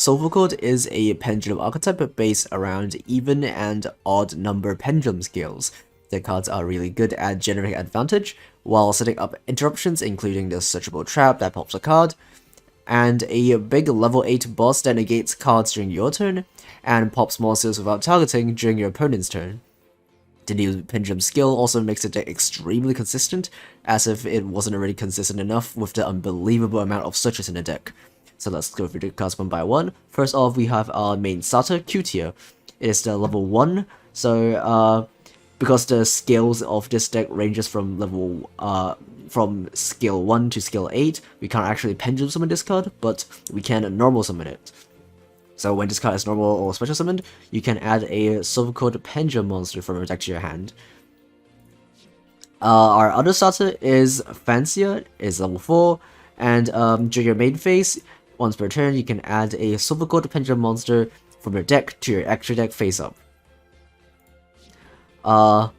SOLFACHORD is a pendulum archetype based around even and odd number pendulum scales. The cards are really good at generating advantage while setting up interruptions, including the searchable trap that pops a card, and a big level 8 boss that negates cards during your turn, and pops monsters without targeting during your opponent's turn. The new pendulum skill also makes the deck extremely consistent, as if it wasn't already consistent enough with the unbelievable amount of searches in the deck. So let's go through the cards one by one. First off, we have our main starter, Q tier. It is the level 1, so because the scales of this deck ranges from from skill 1 to skill 8, we can't actually pendulum summon this card, but we can normal summon it. So when this card is normal or special summoned, you can add a SOLFACHORD pendulum monster from your deck to your hand. Our other starter is Fancier, is level 4, and during your main phase, once per turn, you can add a SOLFACHORD pendulum monster from your deck to your extra deck face up. Our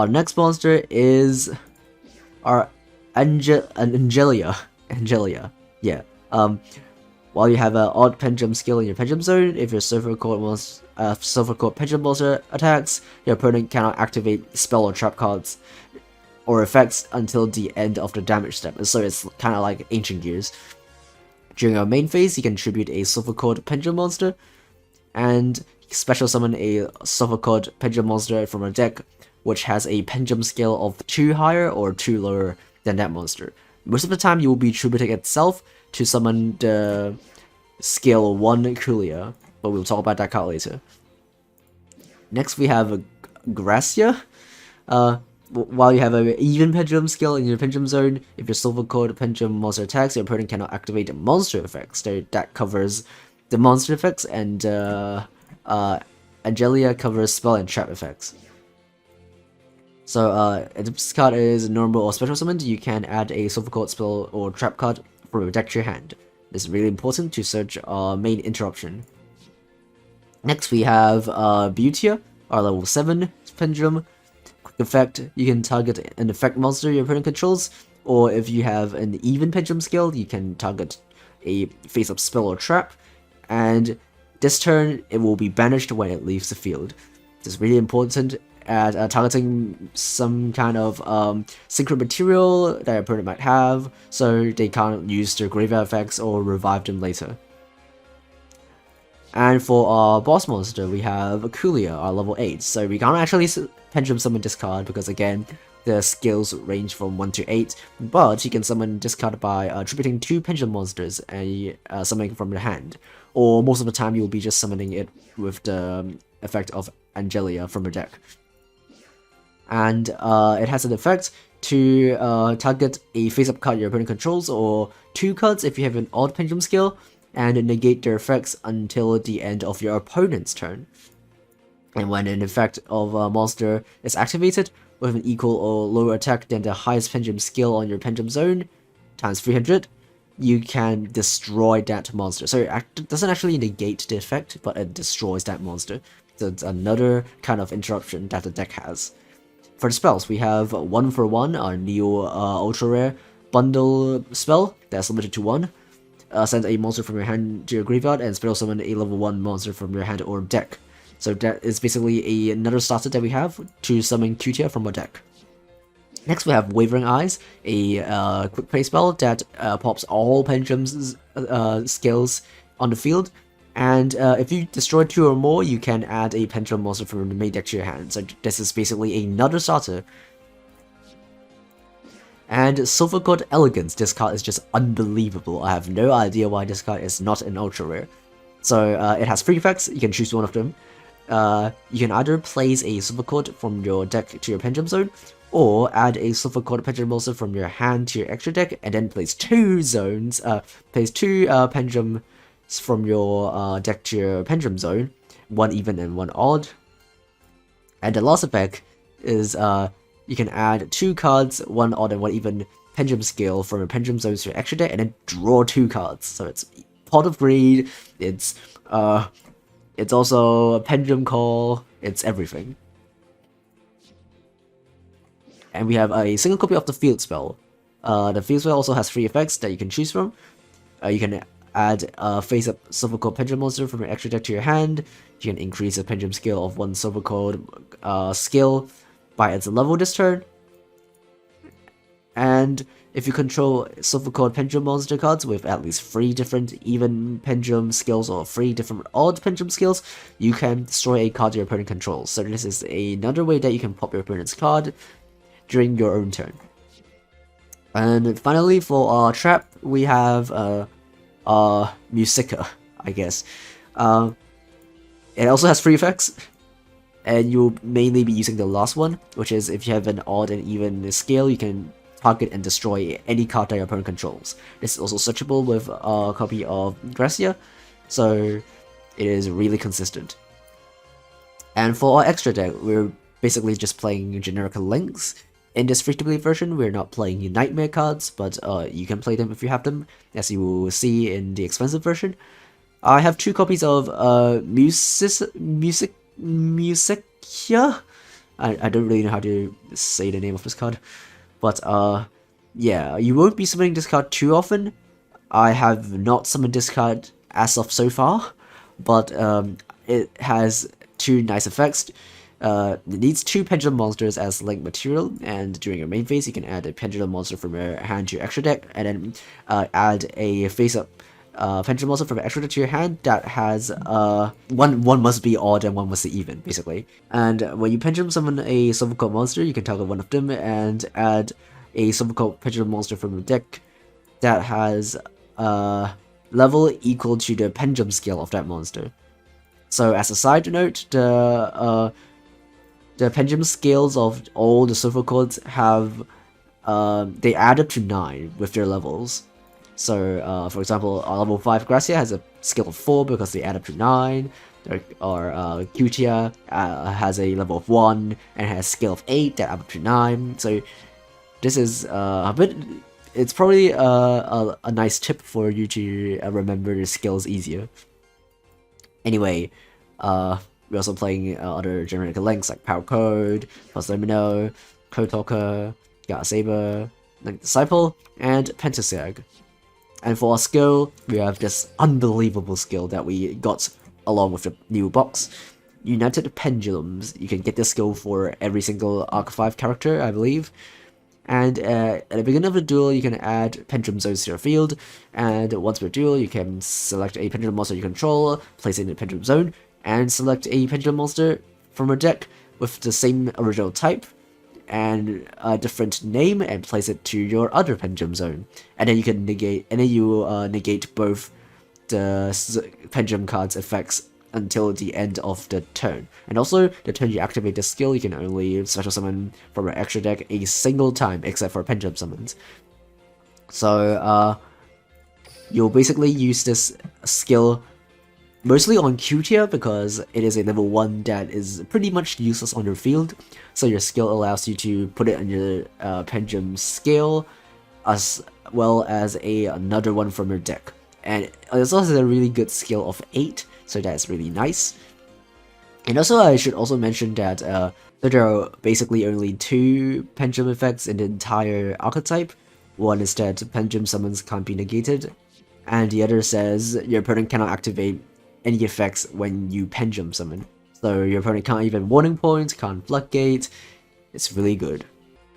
next monster is our Angelia. Yeah. While you have an odd pendulum skill in your pendulum zone, if your SOLFACHORD pendulum monster attacks, your opponent cannot activate spell or trap cards or effects until the end of the damage step. So it's kind of like Ancient Gears. During our main phase, you can tribute a SOLFACHORD pendulum monster, and special summon a SOLFACHORD pendulum monster from a deck which has a pendulum scale of 2 higher or 2 lower than that monster. Most of the time, you will be tributing itself to summon the scale 1 Kulia, but we'll talk about that card later. Next, we have Gracia. While you have an even pendulum skill in your pendulum zone, if your SOLFACHORD pendulum monster attacks, your opponent cannot activate the monster effects. So that covers the monster effects, and Angelia covers spell and trap effects. So if this card is normal or special summoned, you can add a SOLFACHORD spell or trap card from your deck to your hand. This is really important to search our main interruption. Next we have Beautia, our level 7 pendulum. Quick effect, you can target an effect monster your opponent controls, or if you have an even pendulum skill, you can target a face-up spell or trap, and this turn it will be banished when it leaves the field. This is really important at targeting some kind of secret material that your opponent might have, so they can't use their graveyard effects or revive them later. And for our boss monster, we have Kulia, our level 8. So we can't actually pendulum summon this card because, again, the skills range from 1 to 8, but you can summon this card by tributing 2 pendulum monsters and summoning from your hand. Or most of the time, you'll be just summoning it with the effect of Angelia from your deck. And it has an effect to target a face-up card your opponent controls, or 2 cards if you have an odd pendulum skill, and negate their effects until the end of your opponent's turn. And when an effect of a monster is activated with an equal or lower attack than the highest pendulum skill on your pendulum zone, times 300, you can destroy that monster. So it doesn't actually negate the effect, but it destroys that monster. So it's another kind of interruption that the deck has. For the spells, we have 1 for 1, our Neo Ultra Rare Bundle spell that's limited to 1. Send a monster from your hand to your graveyard and special summon a level 1 monster from your hand or deck. So that is basically another starter that we have to summon Q tier from our deck. Next we have Wavering Eyes, a quick play spell that pops all pendulum's skills on the field. And if you destroy 2 or more, you can add a pendulum monster from the main deck to your hand. So this is basically another starter. And SOLFACHORD Elegance, this card is just unbelievable. I have no idea why this card is not an ultra rare. So it has 3 effects, you can choose one of them. You can either place a SOLFACHORD from your deck to your pendulum zone, or add a SOLFACHORD pendulum monster from your hand to your extra deck, and then place 2 pendulums from your deck to your pendulum zone, 1 even and 1 odd. And the last effect is you can add 2 cards, 1 odd and 1 even pendulum skill from your pendulum zone to your extra deck, and then draw 2 cards. So it's Pot of Greed, it's also a Pendulum Call, it's everything. And we have a single copy of the field spell. The field spell also has 3 effects that you can choose from. You can add a face-up SOLFACHORD Pendulum monster from your extra deck to your hand. You can increase the Pendulum skill of one SOLFACHORD skill by its level this turn. And if you control SOLFACHORD Pendulum monster cards with at least 3 different even Pendulum skills or 3 different odd Pendulum skills, you can destroy a card your opponent controls. So this is another way that you can pop your opponent's card during your own turn. And finally, for our trap, we have Musica, I guess. It also has 3 effects, and you'll mainly be using the last one, which is if you have an odd and even scale, you can target and destroy any card that your opponent controls. This is also searchable with a copy of Gracia, so it is really consistent. And for our extra deck, we're basically just playing generic links. In this free-to-play version, we're not playing Nightmare cards, but you can play them if you have them, as you will see in the expensive version. I have 2 copies of Musicia? I don't really know how to say the name of this card. But yeah, you won't be summoning this card too often. I have not summoned this card as of so far, but it has 2 nice effects. It needs 2 Pendulum monsters as link material, and during your main phase, you can add a Pendulum monster from your hand to your extra deck, and then add a face-up Pendulum monster from your extra deck to your hand that has one must be odd and one must be even, basically. And when you Pendulum summon a SOLFACHORD monster, you can target one of them and add a SOLFACHORD Pendulum monster from your deck that has level equal to the Pendulum scale of that monster. So as a side note, the Pendulum scales of all the SOLFACHORDs have they add up to 9 with their levels. So for example, our level 5 Gracia has a skill of 4 because they add up to 9. Or Cutia has a level of 1 and has a skill of 8 that add up to 9. So this is a bit. It's probably a nice tip for you to remember the skills easier. Anyway, we're also playing other generic links like Power Code, Domino, Code Talker, Gata Saber, Disciple, and Pentaseg. And for our skill, we have this unbelievable skill that we got along with the new box. United Pendulums. You can get this skill for every single Arc 5 character, I believe. And at the beginning of the duel, you can add Pendulum Zones to your field. And once per duel, you can select a Pendulum monster you control, place it in the Pendulum Zone, and select a Pendulum monster from your deck with the same original type and a different name and place it to your other Pendulum Zone. And then you can negate, negate both the Pendulum card's effects until the end of the turn. And also, the turn you activate this skill, you can only special summon from your extra deck a single time, except for Pendulum summons. So, you'll basically use this skill mostly on Q tier because it is a level 1 that is pretty much useless on your field. So your skill allows you to put it on your Pendulum scale as well as another one from your deck. And it also has a really good skill of 8, so that's really nice. And also I should also mention that there are basically only 2 Pendulum effects in the entire archetype. One is that Pendulum summons can't be negated, and the other says your opponent cannot activate any effects when you Pendulum summon. So your opponent can't even Warning Point, can't Floodgate. It's really good.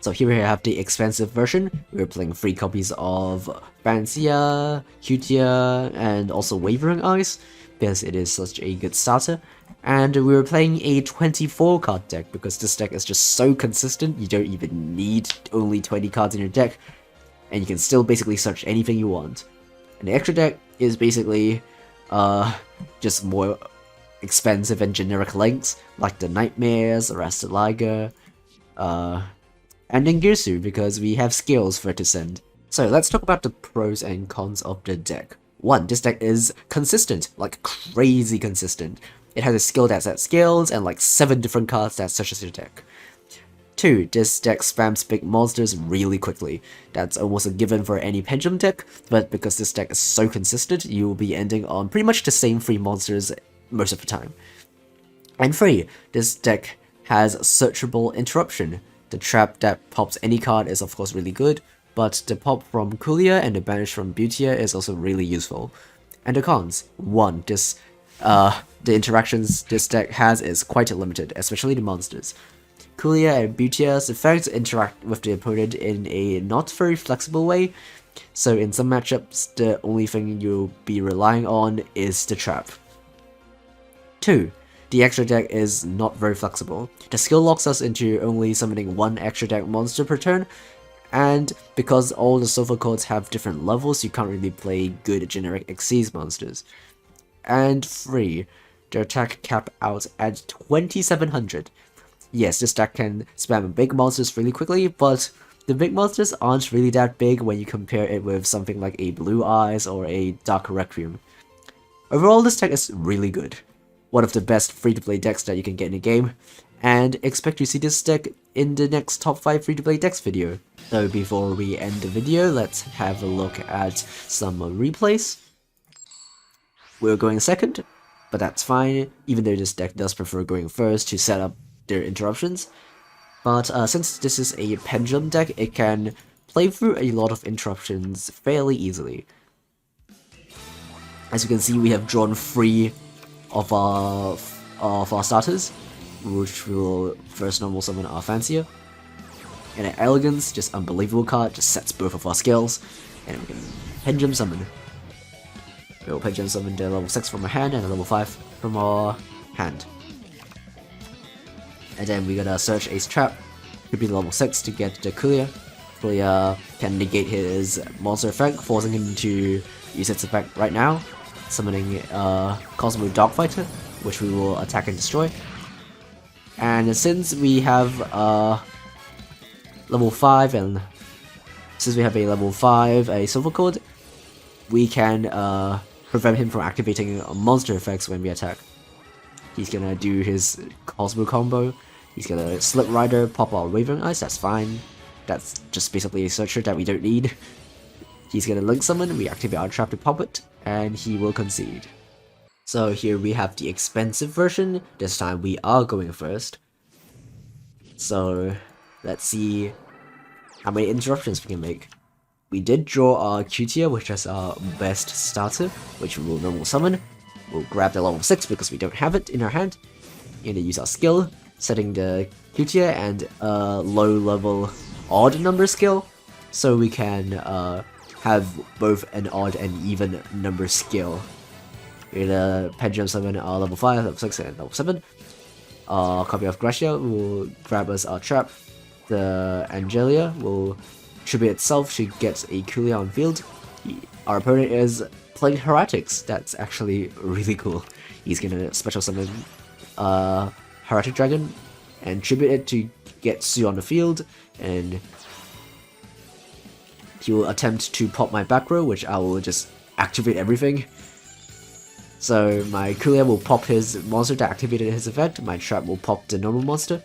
So here we have the expensive version. We're playing 3 copies of Francia, Cutia, and also Wavering Eyes, because it is such a good starter. And we're playing a 24 card deck, because this deck is just so consistent, you don't even need only 20 cards in your deck, and you can still basically search anything you want. And the extra deck is basically just more expensive and generic links, like the Nightmares, Arrested Liger, and Ningirsu, because we have skills for it to send. So let's talk about the pros and cons of the deck. 1. This deck is consistent, like crazy consistent. It has a skill that sets skills and like 7 different cards that searches your deck. 2. This deck spams big monsters really quickly. That's almost a given for any Pendulum deck, but because this deck is so consistent, you will be ending on pretty much the same 3 monsters most of the time. And 3. This deck has searchable interruption. The trap that pops any card is of course really good, but the pop from Kulia and the banish from Butia is also really useful. And the cons: 1. The interactions this deck has is quite limited, especially the monsters. Coolia and Butia's effects interact with the opponent in a not very flexible way, so in some matchups, the only thing you'll be relying on is the trap. 2. The extra deck is not very flexible. The skill locks us into only summoning one extra deck monster per turn, and because all the SOLFACHORDs have different levels, you can't really play good generic Xyz monsters. And 3. The attack cap out at 2700. Yes, this deck can spam big monsters really quickly, but the big monsters aren't really that big when you compare it with something like a Blue Eyes or a Dark Requiem. Overall, this deck is really good. One of the best free-to-play decks that you can get in a game, and expect to see this deck in the next top 5 free-to-play decks video. So before we end the video, let's have a look at some replays. We're going second, but that's fine, even though this deck does prefer going first to set up their interruptions. But since this is a pendulum deck, it can play through a lot of interruptions fairly easily. As you can see, we have drawn 3 of our starters, which will first normal summon our Fancier. And an Elegance, just unbelievable card, just sets both of our skills, and we can Pendulum Summon. We'll Pendulum Summon the level 6 from our hand and a level 5 from our hand. And then we're gonna search Ace Trap, could be level 6 to get the Coolia. Coolia can negate his monster effect, forcing him to use its effect right now, summoning Cosmo Dogfighter, which we will attack and destroy. And since we have level 5, and since we have a level 5, a SOLFACHORD, we can prevent him from activating monster effects when we attack. He's gonna do his Cosmo combo, he's gonna Slip Rider, pop our Wavering Eyes, that's fine. That's just basically a searcher that we don't need. He's gonna Link Summon, we activate our trap to pop it, and he will concede. So here we have the expensive version. This time we are going first. So let's see how many interruptions we can make. We did draw our Cutia, which is our best starter, which we will normal summon. We'll grab the level 6 because we don't have it in our hand. And then use our skill, setting the Cutia and a low level odd number skill, so we can have both an odd and even number skill. We're gonna Pendulum Summon our level 5, level 6, and level 7. Our copy of Gracia will grab us our trap. The Angelia will tribute itself to get a Coolia on field. Our opponent is playing Heretics. That's actually really cool. He's gonna special summon Heretic Dragon and tribute it to get Su on the field, and he will attempt to pop my back row, which I will just activate everything. So my Coolia will pop his monster that activated his effect, my trap will pop the normal monster,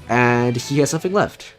and he has nothing left.